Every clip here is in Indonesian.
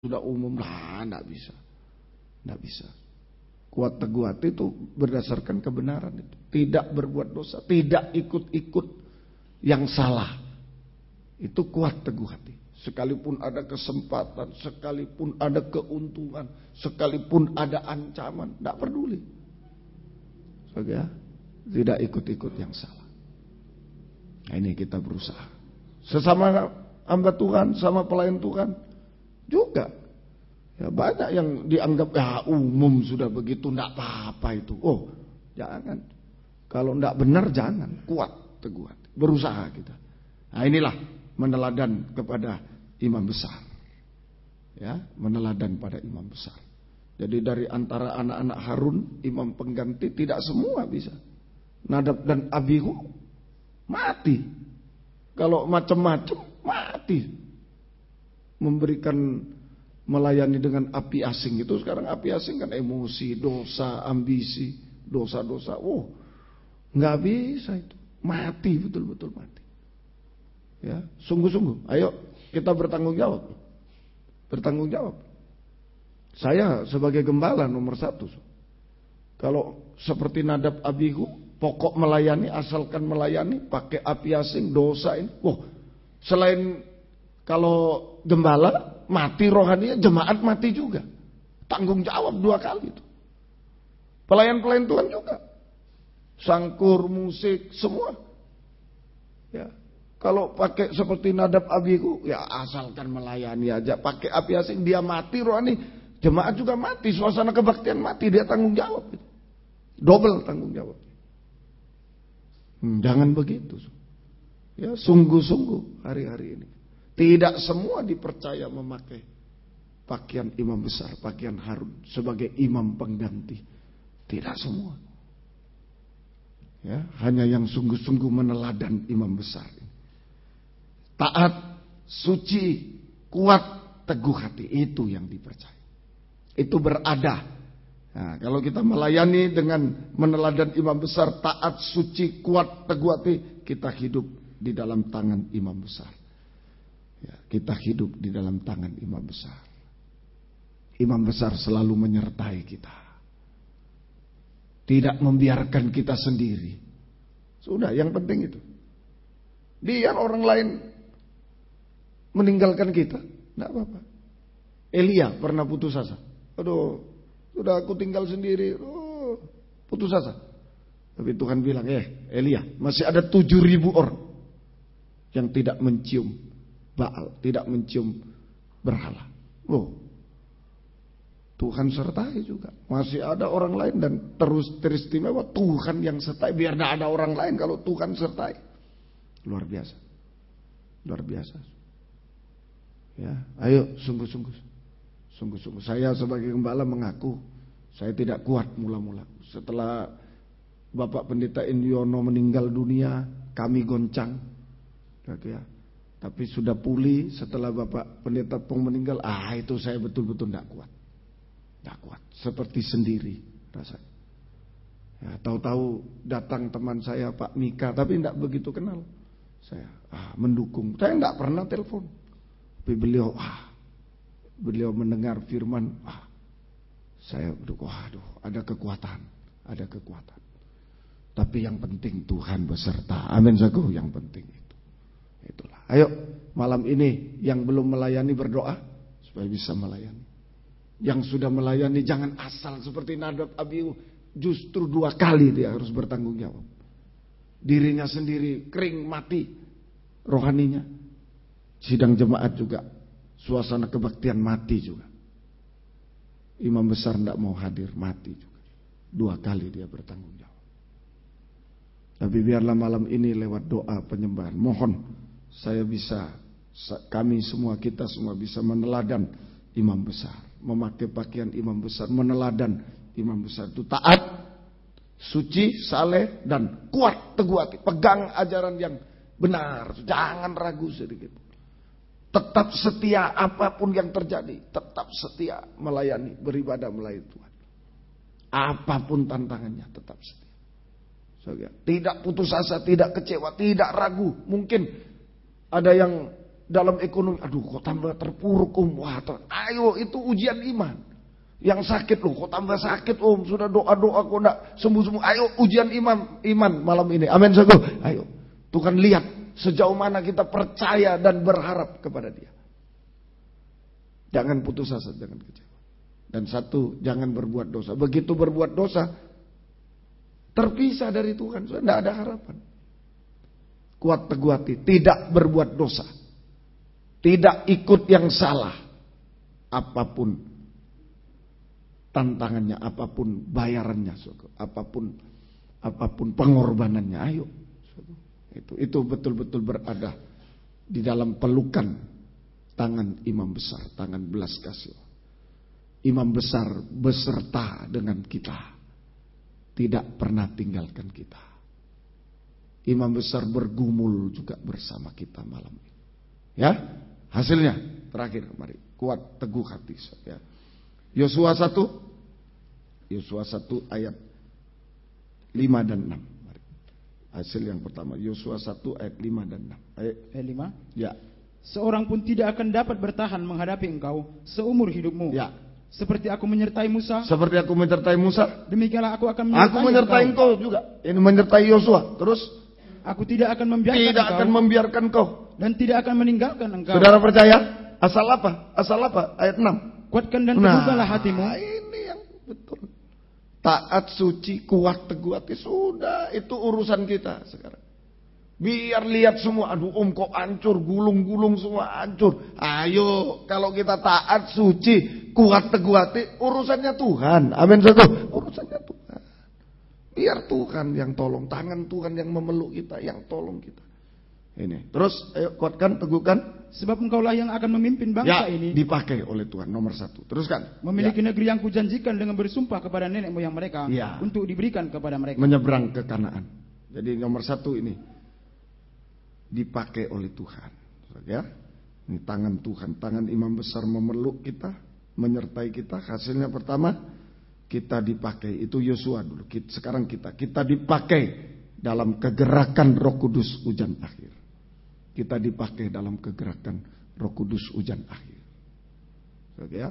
sudah umum lah, enggak bisa. Enggak bisa. Kuat teguh hati itu berdasarkan kebenaran itu. Tidak berbuat dosa, tidak ikut-ikut yang salah. Itu kuat teguh hati. Sekalipun ada kesempatan, sekalipun ada keuntungan, sekalipun ada ancaman, enggak peduli. Ya, tidak ikut-ikut yang salah. Nah, ini kita berusaha. Sesama hamba Tuhan, sama pelayan Tuhan juga. Ya, banyak yang dianggap ya umum sudah begitu, enggak apa-apa itu. Oh, jangan. Kalau enggak benar jangan. Kuat teguh hati. Berusaha kita. Nah, inilah meneladan kepada imam besar. Ya, meneladan pada imam besar. Jadi dari antara anak-anak Harun, imam pengganti tidak semua bisa. Nadab dan Abihu mati. Kalau macam-macam mati. Memberikan, melayani dengan api asing itu, sekarang api asing kan emosi, dosa, ambisi, dosa-dosa. Oh, nggak bisa itu. Mati, betul-betul mati. Ya, sungguh-sungguh. Ayo kita bertanggung jawab. Bertanggung jawab. Saya sebagai gembala nomor 1. Kalau seperti Nadab Abihu, pokok melayani, asalkan melayani, pakai api asing, dosa ini. Wah, selain kalau gembala mati rohaninya, jemaat mati juga. Tanggung jawab 2 kali itu. Pelayan-pelayan Tuhan juga. Sangkur, musik, semua. Ya. Kalau pakai seperti Nadab Abihu, ya asalkan melayani aja. Pakai api asing, dia mati rohani. Jemaat juga mati, suasana kebaktian mati, dia tanggung jawab. Double tanggung jawab. Jangan begitu. Ya, sungguh-sungguh hari-hari ini. Tidak semua dipercaya memakai pakaian imam besar, pakaian Harun sebagai imam pengganti. Tidak semua. Ya, hanya yang sungguh-sungguh meneladan imam besar. Taat, suci, kuat, teguh hati, itu yang dipercaya. Itu berada. Nah, kalau kita melayani dengan meneladan imam besar, taat, suci, kuat, teguh hati, kita hidup di dalam tangan imam besar. Ya, kita hidup di dalam tangan imam besar. Imam besar selalu menyertai kita. Tidak membiarkan kita sendiri. Sudah, yang penting itu. Biar orang lain meninggalkan kita, tidak apa-apa. Elia pernah putus asa. Aduh, sudah aku tinggal sendiri. Putus asa. Tapi Tuhan bilang, Elia, masih ada 7.000 orang yang tidak mencium Baal, tidak mencium berhala. Tuhan sertai juga. Masih ada orang lain dan terus teristimewa Tuhan yang sertai. Biar tidak ada orang lain kalau Tuhan sertai. Luar biasa. Luar biasa. Ya, ayo sungguh-sungguh. Sungguh-sungguh. Saya sebagai gembala mengaku saya tidak kuat mula-mula. Setelah Bapak Pendeta Indiono meninggal dunia, kami goncang. Ya. Tapi sudah pulih setelah Bapak Pendeta Pong meninggal. Itu saya betul-betul tidak kuat. Tidak kuat. Seperti sendiri rasanya. Ya, tahu-tahu datang teman saya Pak Mika, tapi tidak begitu kenal. Saya mendukung. Saya tidak pernah telepon. Tapi beliau mendengar firman, saya berdua, ada kekuatan, ada kekuatan. Tapi yang penting Tuhan beserta. Amin sagu, yang penting itu. Itulah. Ayo malam ini yang belum melayani berdoa supaya bisa melayani. Yang sudah melayani jangan asal seperti Nadab Abihu, justru 2 kali dia harus bertanggung jawab. Dirinya sendiri kering mati rohaninya. Sidang jemaat juga. Suasana kebaktian mati juga. Imam besar tidak mau hadir, mati juga. 2 kali dia bertanggung jawab. Tapi biarlah malam ini lewat doa penyembahan, mohon kami semua, kita semua bisa meneladan imam besar, memakai pakaian imam besar, meneladan imam besar itu taat, suci, saleh, dan kuat teguh hati. Pegang ajaran yang benar, jangan ragu sedikit. Tetap setia apapun yang terjadi. Tetap setia melayani, beribadah melayani Tuhan. Apapun tantangannya tetap setia. Tidak putus asa, tidak kecewa, tidak ragu. Mungkin ada yang dalam ekonomi, aduh kok tambah terpuruk wah, ayo itu ujian iman. Yang sakit loh, kok tambah sakit sudah doa-doa kok enggak sembuh-sembuh. Ayo ujian iman malam ini. Amin saudara. Ayo, Tuhan lihat sejauh mana kita percaya dan berharap kepada Dia. Jangan putus asa, jangan kecewa. Dan satu, jangan berbuat dosa. Begitu berbuat dosa, terpisah dari Tuhan, sudah tidak ada harapan. Kuat teguh hati, tidak berbuat dosa, tidak ikut yang salah, apapun tantangannya, apapun bayarannya, apapun pengorbanannya. Ayo, itu betul-betul berada di dalam pelukan tangan imam besar, tangan belas kasih. Imam besar beserta dengan kita, tidak pernah tinggalkan kita. Imam besar bergumul juga bersama kita malam ini. Ya, hasilnya terakhir, mari kuat teguh hati. Ya. Yosua 1 ayat 5 dan 6. Mari. Hasil yang pertama, Yosua 1 ayat 5 dan 6. Ayat 5? Ya. Seorang pun tidak akan dapat bertahan menghadapi engkau seumur hidupmu. Ya. Seperti aku menyertai Musa. Seperti aku menyertai Musa. Demikianlah aku akan menyertai engkau juga. Ini menyertai Yosua. Terus aku tidak akan membiarkan engkau dan tidak akan meninggalkan engkau. Saudara percaya? Asal apa? Ayat 6. Kuatkan dan teguhkanlah hatimu. Ini yang betul. Taat, suci, kuat, teguh hati. Sudah, itu urusan kita sekarang. Biar lihat semua, aduh kok hancur, gulung-gulung semua hancur. Ayo, kalau kita taat, suci, kuat, teguh hati, urusannya Tuhan. Amin, saudara. Urusannya Tuhan. Biar Tuhan yang tolong, tangan Tuhan yang memeluk kita, yang tolong kita. Ini. Terus, ayo kuatkan, teguhkan. Sebab engkaulah yang akan memimpin bangsa ini. Dipakai oleh Tuhan, nomor 1. Teruskan. Memiliki negeri yang kujanjikan dengan bersumpah kepada nenek moyang mereka. Untuk diberikan kepada mereka. Menyeberang ke Kanaan. Jadi nomor 1 ini. Dipakai oleh Tuhan. Ya. Ini tangan Tuhan, tangan imam besar memeluk kita, menyertai kita. Hasilnya pertama, kita dipakai. Itu Yosua dulu. Sekarang kita dipakai dalam kegerakan Roh Kudus hujan akhir. Kita dipakai dalam kegerakan Roh Kudus hujan akhir. Ya.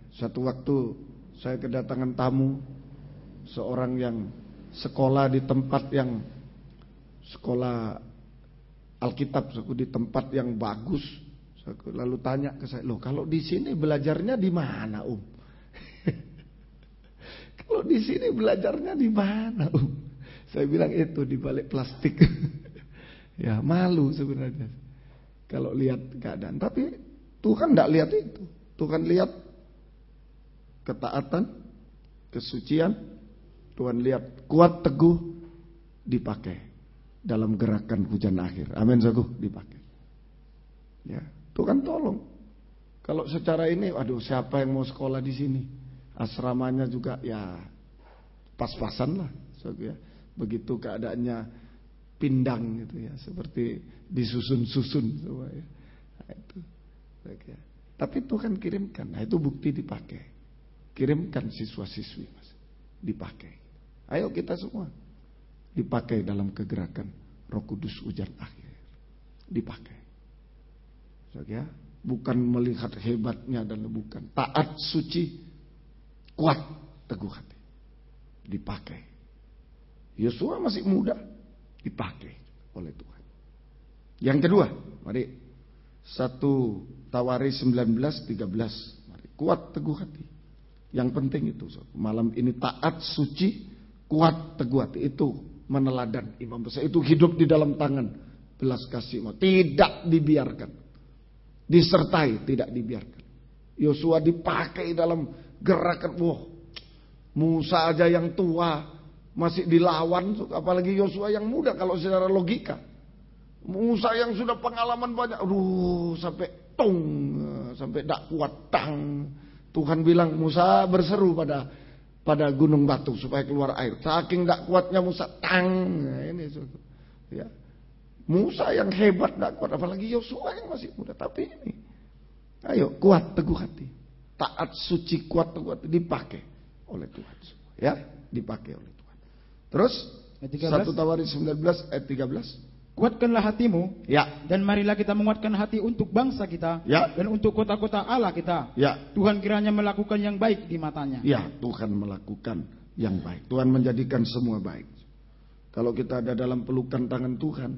Suatu waktu saya kedatangan tamu, seorang yang sekolah di tempat yang sekolah Alkitab, di tempat yang bagus. Lalu tanya ke saya, loh kalau di sini belajarnya di mana, Kalau di sini belajarnya di mana, Saya bilang itu di balik plastik. Ya malu sebenarnya kalau lihat keadaan. Tapi Tuhan tidak lihat itu. Tuhan lihat ketaatan, kesucian. Tuhan lihat kuat teguh dipakai dalam gerakan hujan akhir. Amin, saudara, dipakai. Ya, Tuhan tolong. Kalau secara ini, aduh siapa yang mau sekolah di sini? Asramanya juga ya pas-pasan lah, saudara. Begitu keadaannya pindang gitu ya, seperti disusun-susun semua ya. Nah, itu. Ya. Tapi Tuhan kirimkan. Nah, itu bukti dipakai. Kirimkan siswa-siswi, Mas. Dipakai. Ayo kita semua dipakai dalam kegerakan Roh Kudus hujan akhir. Dipakai. Ya, bukan melihat hebatnya dan bukan. Taat, suci, kuat, teguh hati. Dipakai. Yosua masih muda, dipakai oleh Tuhan. Yang kedua, mari 1 Tawaris 19:13. Mari kuat teguh hati. Yang penting itu, malam ini taat, suci, kuat, teguh hati. Itu meneladan imam besar. Itu hidup di dalam tangan belas kasih. Tidak dibiarkan. Disertai, tidak dibiarkan. Yosua dipakai dalam gerakan. Musa aja yang tua masih dilawan, apalagi Yosua yang muda kalau secara logika. Musa yang sudah pengalaman banyak, sampai sampai tak kuat tang. Tuhan bilang Musa berseru pada gunung batu supaya keluar air. Saking tak kuatnya Musa tang. Nah, ini ya. Musa yang hebat tak kuat, apalagi Yosua yang masih muda. Tapi ini, ayo kuat teguh hati, taat suci kuat teguh hati dipakai oleh Tuhan. Ya, dipakai oleh Tuhan. Terus 1 Tawaris 19 ayat 13. kuatkanlah hatimu, ya, dan marilah kita menguatkan hati untuk bangsa kita, ya, dan untuk kota-kota Allah kita. Ya. Tuhan kiranya melakukan yang baik di matanya. Ya, Tuhan melakukan yang baik. Tuhan menjadikan semua baik. Kalau kita ada dalam pelukan tangan Tuhan,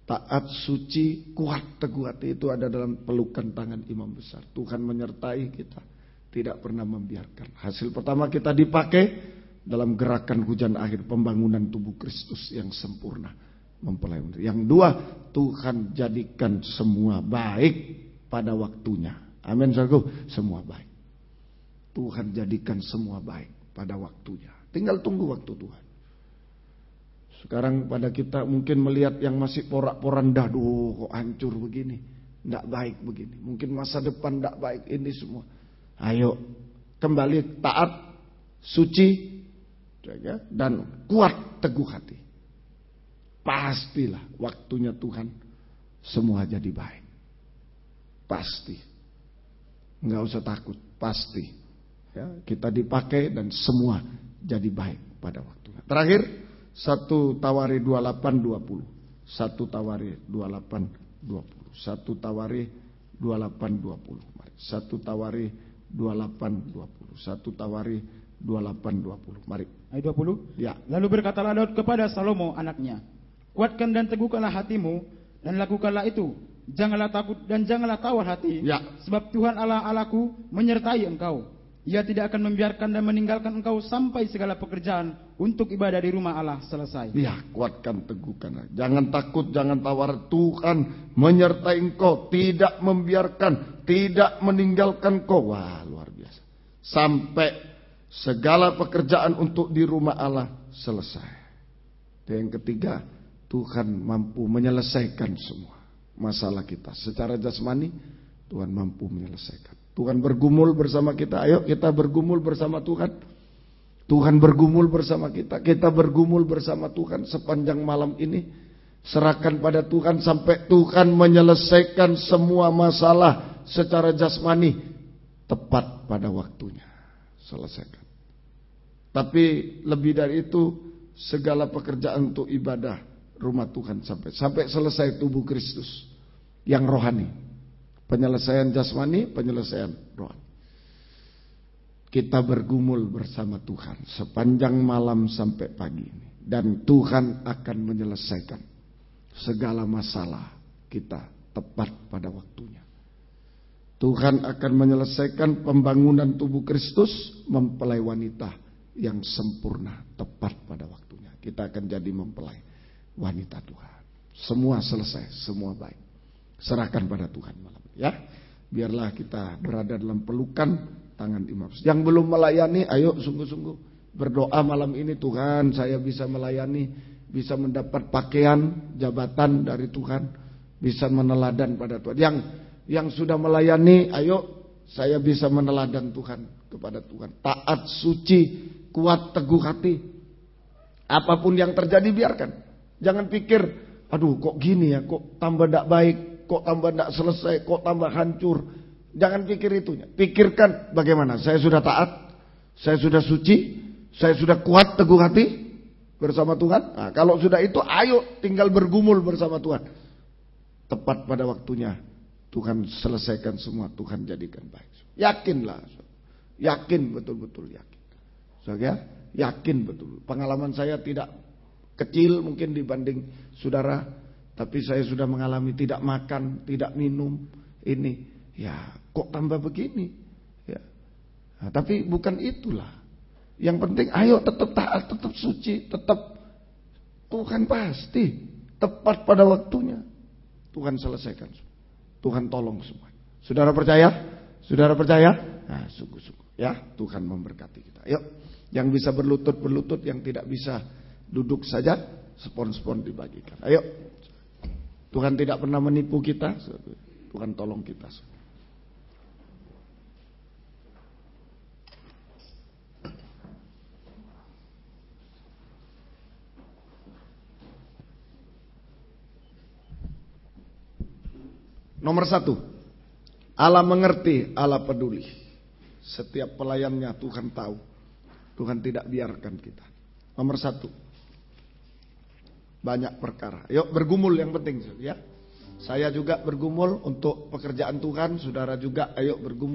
taat, suci, kuat, teguh hati, itu ada dalam pelukan tangan imam besar. Tuhan menyertai kita, tidak pernah membiarkan. Hasil pertama kita dipakai dalam gerakan hujan akhir, pembangunan tubuh Kristus yang sempurna, mempelai. Yang dua, Tuhan jadikan semua baik pada waktunya. Amin, saudaraku. Semua baik. Tuhan jadikan semua baik pada waktunya. Tinggal tunggu waktu Tuhan. Sekarang pada kita mungkin melihat yang masih porak-poranda, kok hancur begini, tidak baik begini. Mungkin masa depan tidak baik, ini semua. Ayo kembali taat, suci, dan kuat teguh hati. Pastilah waktunya Tuhan semua jadi baik. Pasti. Enggak usah takut, pasti. Ya, kita dipakai dan semua jadi baik pada waktunya. Terakhir, 1 Tawari 28:20. 1 Tawari 28:20. 1 Tawari 28:20. Mari. 1 Tawari 28:20. 1 Tawari 28:20. Mari. Ayat 20. Ya. Lalu berkatalah Daud kepada Salomo anaknya, kuatkan dan teguhkanlah hatimu dan lakukanlah itu. Janganlah takut dan janganlah tawar hati. Ya. Sebab Tuhan Allahku menyertai engkau. Ia tidak akan membiarkan dan meninggalkan engkau sampai segala pekerjaan untuk ibadah di rumah Allah selesai. Ya, kuatkan, teguhkan. Jangan takut, jangan tawar. Tuhan menyertai engkau, tidak membiarkan, tidak meninggalkan engkau. Wah, luar biasa. Sampai segala pekerjaan untuk di rumah Allah selesai. Dan yang ketiga, Tuhan mampu menyelesaikan semua masalah kita. Secara jasmani, Tuhan mampu menyelesaikan. Tuhan bergumul bersama kita. Ayo kita bergumul bersama Tuhan. Tuhan bergumul bersama kita. Kita bergumul bersama Tuhan sepanjang malam ini. Serahkan pada Tuhan sampai Tuhan menyelesaikan semua masalah secara jasmani tepat pada waktunya. Selesaikan. Tapi lebih dari itu, segala pekerjaan untuk ibadah rumah Tuhan sampai selesai tubuh Kristus yang rohani. Penyelesaian jasmani, penyelesaian rohani. Kita bergumul bersama Tuhan sepanjang malam sampai pagi ini. Dan Tuhan akan menyelesaikan segala masalah kita tepat pada waktunya. Tuhan akan menyelesaikan pembangunan tubuh Kristus, mempelai wanita yang sempurna tepat pada waktunya. Kita akan jadi mempelai wanita Tuhan. Semua selesai, semua baik. Serahkan pada Tuhan malam ini, ya. Biarlah kita berada dalam pelukan tangan imam. Yang belum melayani, ayo sungguh-sungguh berdoa malam ini. Tuhan, saya bisa melayani, bisa mendapat pakaian, jabatan dari Tuhan, bisa meneladan pada Tuhan. Yang sudah melayani, ayo saya bisa meneladan Tuhan kepada Tuhan. Taat, suci, kuat, teguh hati. Apapun yang terjadi biarkan. Jangan pikir, aduh kok gini ya, kok tambah tidak baik, kok tambah tidak selesai, kok tambah hancur. Jangan pikir itunya. Pikirkan bagaimana saya sudah taat, saya sudah suci, saya sudah kuat, teguh hati bersama Tuhan. Nah, kalau sudah itu, ayo tinggal bergumul bersama Tuhan. Tepat pada waktunya Tuhan selesaikan semua, Tuhan jadikan baik. Yakinlah, yakin, betul-betul yakin. Saudara, yakin betul. Pengalaman saya tidak kecil mungkin dibanding saudara, tapi saya sudah mengalami tidak makan, tidak minum. Ini, ya kok tambah begini? Ya. Nah, tapi bukan itulah. Yang penting, ayo tetap taat, tetap suci, tetap Tuhan pasti tepat pada waktunya. Tuhan selesaikan. Tuhan tolong semua. Saudara percaya? Saudara percaya? Nah, sungguh-sungguh ya, Tuhan memberkati kita. Yuk, yang bisa berlutut, yang tidak bisa duduk saja, spon-spon dibagikan. Ayo. Tuhan tidak pernah menipu kita. Tuhan tolong kita. Nomor 1, Allah mengerti, Allah peduli. Setiap pelayannya Tuhan tahu. Tuhan tidak biarkan kita. Nomor 1, banyak perkara. Yuk bergumul yang penting ya. Saya juga bergumul untuk pekerjaan Tuhan, saudara juga ayo bergumul.